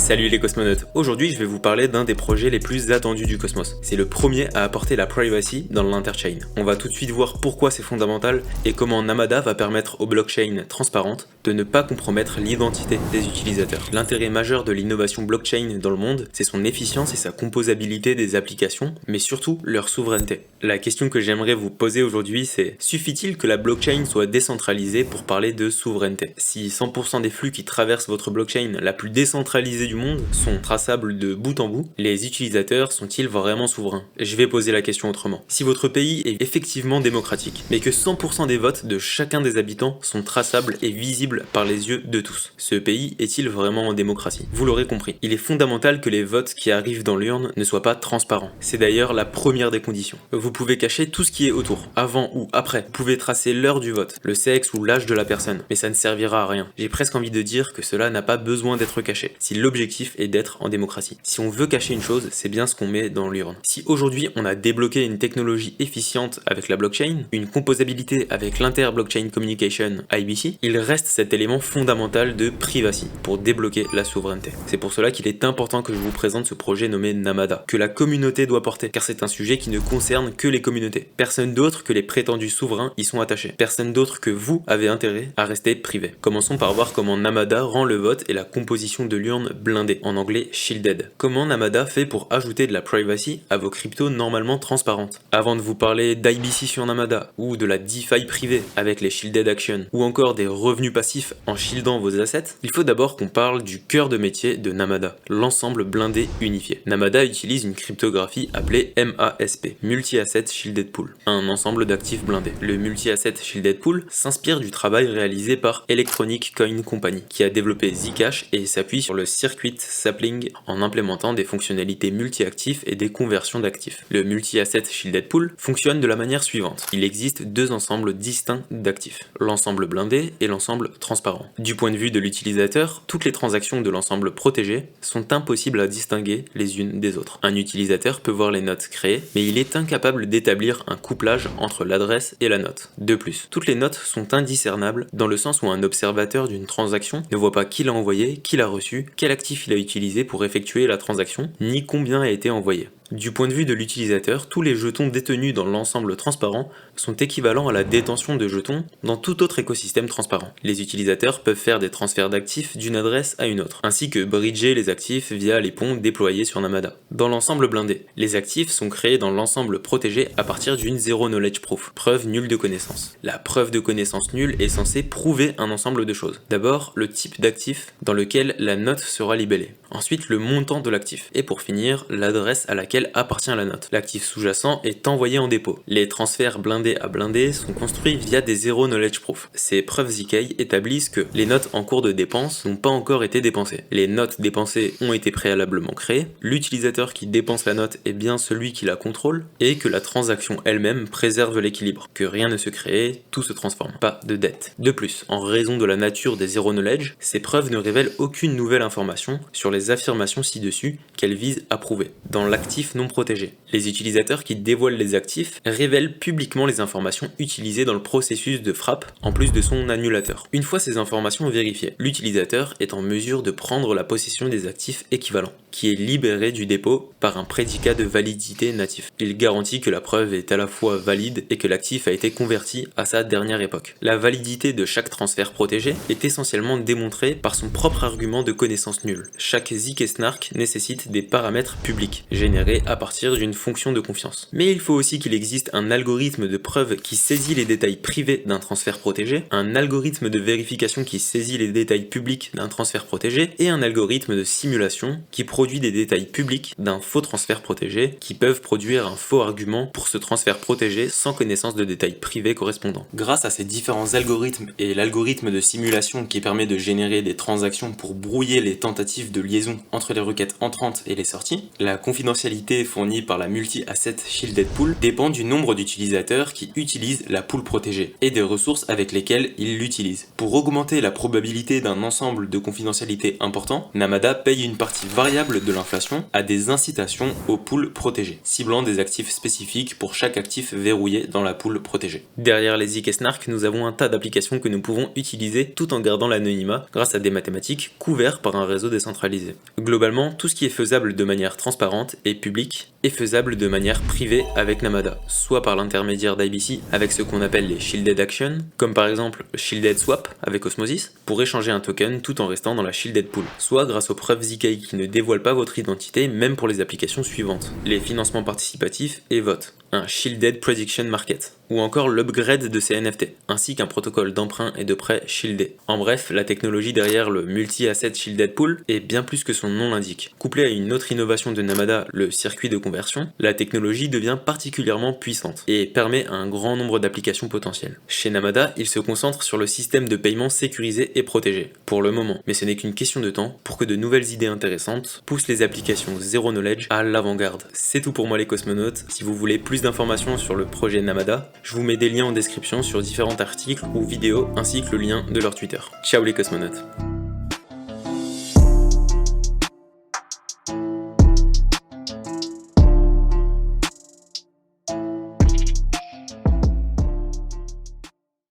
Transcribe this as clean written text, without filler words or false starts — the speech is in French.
Salut les cosmonautes, aujourd'hui je vais vous parler d'un des projets les plus attendus du cosmos. C'est le premier à apporter la privacy dans l'interchain. On va tout de suite voir pourquoi c'est fondamental et comment Namada va permettre aux blockchains transparentes de ne pas compromettre l'identité des utilisateurs. L'intérêt majeur de l'innovation blockchain dans le monde, c'est son efficience et sa composabilité des applications, mais surtout leur souveraineté. La question que j'aimerais vous poser aujourd'hui, c'est: suffit-il que la blockchain soit décentralisée pour parler de souveraineté? Si 100% des flux qui traversent votre blockchain la plus décentralisée du monde sont traçables de bout en bout, les utilisateurs sont-ils vraiment souverains? Je vais poser la question autrement. Si votre pays est effectivement démocratique, mais que 100% des votes de chacun des habitants sont traçables et visibles par les yeux de tous, ce pays est-il vraiment en démocratie? Vous l'aurez compris, il est fondamental que les votes qui arrivent dans l'urne ne soient pas transparents. C'est d'ailleurs la première des conditions. Vous pouvez cacher tout ce qui est autour, avant ou après. Vous pouvez tracer l'heure du vote, le sexe ou l'âge de la personne, mais ça ne servira à rien. J'ai presque envie de dire que cela n'a pas besoin d'être caché, si l'objectif est d'être en démocratie. Si on veut cacher une chose, c'est bien ce qu'on met dans l'urne. Si aujourd'hui on a débloqué une technologie efficiente avec la blockchain, une composabilité avec l'Inter-Blockchain Communication (IBC), il reste cet élément fondamental de privacy pour débloquer la souveraineté. C'est pour cela qu'il est important que je vous présente ce projet nommé Namada, que la communauté doit porter, car c'est un sujet qui ne concerne que les communautés. Personne d'autre que les prétendus souverains y sont attachés. Personne d'autre que vous avez intérêt à rester privé. Commençons par voir comment Namada rend le vote et la composition de l'urne blindée, en anglais shielded. Comment Namada fait pour ajouter de la privacy à vos cryptos normalement transparentes? Avant de vous parler d'IBC sur Namada, ou de la DeFi privée avec les shielded actions, ou encore des revenus passifs en shieldant vos assets, il faut d'abord qu'on parle du cœur de métier de Namada, l'ensemble blindé unifié. Namada utilise une cryptographie appelée MASP, Multi-Asset Shielded Pool, un ensemble d'actifs blindés. Le Multi-Asset Shielded Pool s'inspire du travail réalisé par Electronic Coin Company, qui a développé Zcash et s'appuie sur le circuit sapling en implémentant des fonctionnalités multi-actifs et des conversions d'actifs. Le Multi-Asset Shielded Pool fonctionne de la manière suivante. Il existe deux ensembles distincts d'actifs, l'ensemble blindé et l'ensemble transparent. Du point de vue de l'utilisateur, toutes les transactions de l'ensemble protégé sont impossibles à distinguer les unes des autres. Un utilisateur peut voir les notes créées, mais il est incapable d'établir un couplage entre l'adresse et la note. De plus, toutes les notes sont indiscernables dans le sens où un observateur d'une transaction ne voit pas qui l'a envoyé, qui l'a reçu, quel actif il a utilisé pour effectuer la transaction, ni combien a été envoyé. Du point de vue de l'utilisateur, tous les jetons détenus dans l'ensemble transparent sont équivalents à la détention de jetons dans tout autre écosystème transparent. Les utilisateurs peuvent faire des transferts d'actifs d'une adresse à une autre, ainsi que bridger les actifs via les ponts déployés sur Namada. Dans l'ensemble blindé, les actifs sont créés dans l'ensemble protégé à partir d'une Zero Knowledge Proof, preuve nulle de connaissance. La preuve de connaissance nulle est censée prouver un ensemble de choses. D'abord, le type d'actif dans lequel la note sera libellée. Ensuite, le montant de l'actif. Et pour finir, l'adresse à laquelle appartient la note. L'actif sous-jacent est envoyé en dépôt. Les transferts blindés à blindés sont construits via des Zero Knowledge Proof. Ces preuves ZK établissent que les notes en cours de dépense n'ont pas encore été dépensées. Les notes dépensées ont été préalablement créées, l'utilisateur qui dépense la note est bien celui qui la contrôle, et que la transaction elle-même préserve l'équilibre, que rien ne se crée, tout se transforme. Pas de dette. De plus, en raison de la nature des Zero Knowledge, ces preuves ne révèlent aucune nouvelle information sur les affirmations ci-dessus qu'elles visent à prouver. Dans l'actif non protégé, les utilisateurs qui dévoilent les actifs révèlent publiquement les informations utilisées dans le processus de frappe, en plus de son annulateur. Une fois ces informations vérifiées, l'utilisateur est en mesure de prendre la possession des actifs équivalents, qui est libéré du dépôt par un prédicat de validité natif. Il garantit que la preuve est à la fois valide et que l'actif a été converti à sa dernière époque. La validité de chaque transfert protégé est essentiellement démontrée par son propre argument de connaissance nulle. Chaque ZK snark nécessite des paramètres publics, générés à partir d'une fonction de confiance. Mais il faut aussi qu'il existe un algorithme de preuve qui saisit les détails privés d'un transfert protégé, un algorithme de vérification qui saisit les détails publics d'un transfert protégé, et un algorithme de simulation qui produit des détails publics d'un faux transfert protégé qui peuvent produire un faux argument pour ce transfert protégé sans connaissance de détails privés correspondants. Grâce à ces différents algorithmes et l'algorithme de simulation qui permet de générer des transactions pour brouiller les tentatives de liaison entre les requêtes entrantes et les sorties, la confidentialité fonctionnalités fournies par la Multi-Asset Shielded Pool dépend du nombre d'utilisateurs qui utilisent la pool protégée et des ressources avec lesquelles ils l'utilisent. Pour augmenter la probabilité d'un ensemble de confidentialité important, Namada paye une partie variable de l'inflation à des incitations aux pools protégés, ciblant des actifs spécifiques pour chaque actif verrouillé dans la pool protégée. Derrière les ZK Snark, nous avons un tas d'applications que nous pouvons utiliser tout en gardant l'anonymat grâce à des mathématiques couverts par un réseau décentralisé. Globalement, tout ce qui est faisable de manière transparente et publique est faisable de manière privée avec Namada, soit par l'intermédiaire d'IBC avec ce qu'on appelle les Shielded Actions, comme par exemple Shielded Swap avec Osmosis, pour échanger un token tout en restant dans la Shielded Pool, soit grâce aux preuves ZK qui ne dévoilent pas votre identité même pour les applications suivantes, les financements participatifs et votes, un Shielded Prediction Market, ou encore l'upgrade de ces NFT, ainsi qu'un protocole d'emprunt et de prêt shieldé. En bref, la technologie derrière le Multi-Asset Shielded Pool est bien plus que son nom l'indique. Couplée à une autre innovation de Namada, le circuit de conversion, la technologie devient particulièrement puissante et permet un grand nombre d'applications potentielles. Chez Namada, il se concentre sur le système de paiement sécurisé et protégé, pour le moment, mais ce n'est qu'une question de temps pour que de nouvelles idées intéressantes poussent les applications Zero Knowledge à l'avant-garde. C'est tout pour moi les cosmonautes. Si vous voulez plus d'informations sur le projet Namada, je vous mets des liens en description sur différents articles ou vidéos ainsi que le lien de leur Twitter. Ciao les cosmonautes!